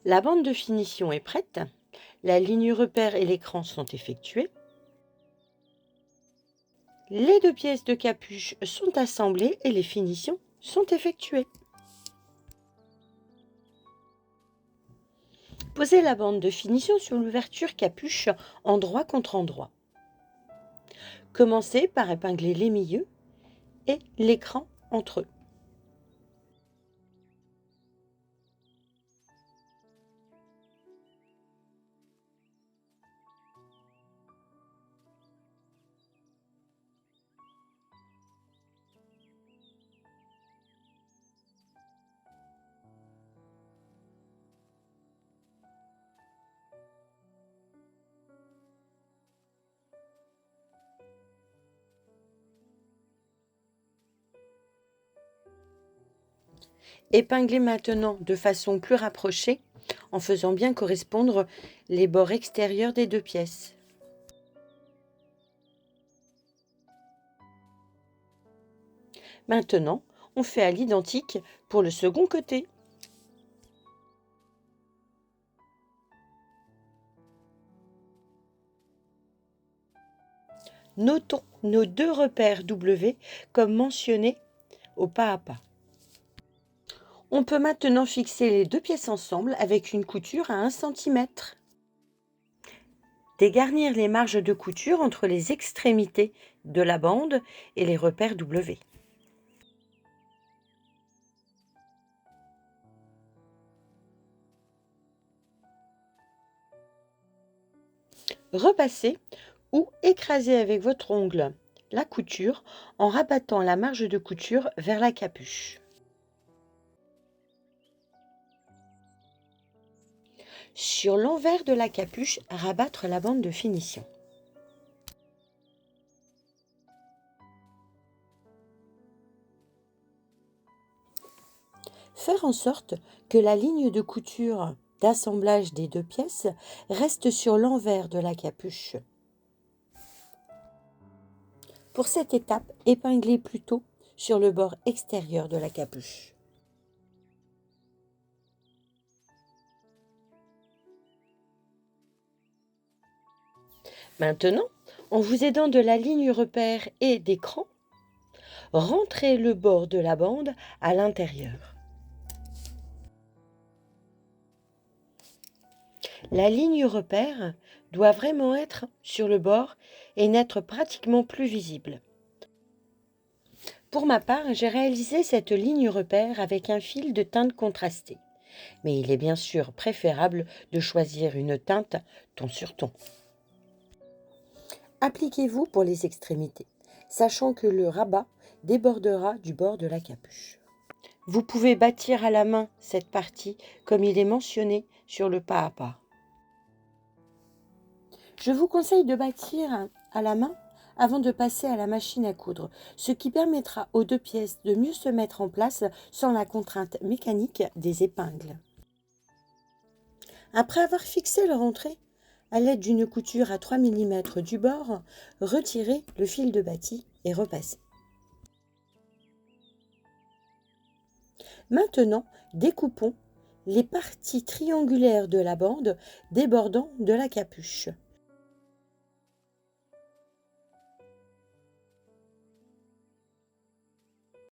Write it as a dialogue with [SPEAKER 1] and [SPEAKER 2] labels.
[SPEAKER 1] La bande de finition est prête. La ligne repère et l'écran sont effectués. Les 2 pièces de capuche sont assemblées et les finitions sont effectuées. Posez la bande de finition sur l'ouverture capuche endroit contre endroit. Commencez par épingler les milieux et l'écran entre eux. Épinglez maintenant de façon plus rapprochée en faisant bien correspondre les bords extérieurs des 2 pièces. Maintenant, on fait à l'identique pour le second côté. Notons nos 2 repères W comme mentionnés au pas à pas. On peut maintenant fixer les 2 pièces ensemble avec une couture à 1 cm. Dégarnir les marges de couture entre les extrémités de la bande et les repères W. Repassez ou écrasez avec votre ongle la couture en rabattant la marge de couture vers la capuche. Sur l'envers de la capuche, rabattre la bande de finition. Faire en sorte que la ligne de couture d'assemblage des 2 pièces reste sur l'envers de la capuche. Pour cette étape, épinglez plutôt sur le bord extérieur de la capuche. Maintenant, en vous aidant de la ligne repère et d'écran, rentrez le bord de la bande à l'intérieur. La ligne repère doit vraiment être sur le bord et n'être pratiquement plus visible. Pour ma part, j'ai réalisé cette ligne repère avec un fil de teinte contrastée. Mais il est bien sûr préférable de choisir une teinte ton sur ton. Appliquez-vous pour les extrémités, sachant que le rabat débordera du bord de la capuche. Vous pouvez bâtir à la main cette partie comme il est mentionné sur le pas à pas. Je vous conseille de bâtir à la main avant de passer à la machine à coudre, ce qui permettra aux 2 pièces de mieux se mettre en place sans la contrainte mécanique des épingles. Après avoir fixé leur entrée, à l'aide d'une couture à 3 mm du bord, retirez le fil de bâti et repassez. Maintenant, découpons les parties triangulaires de la bande débordant de la capuche.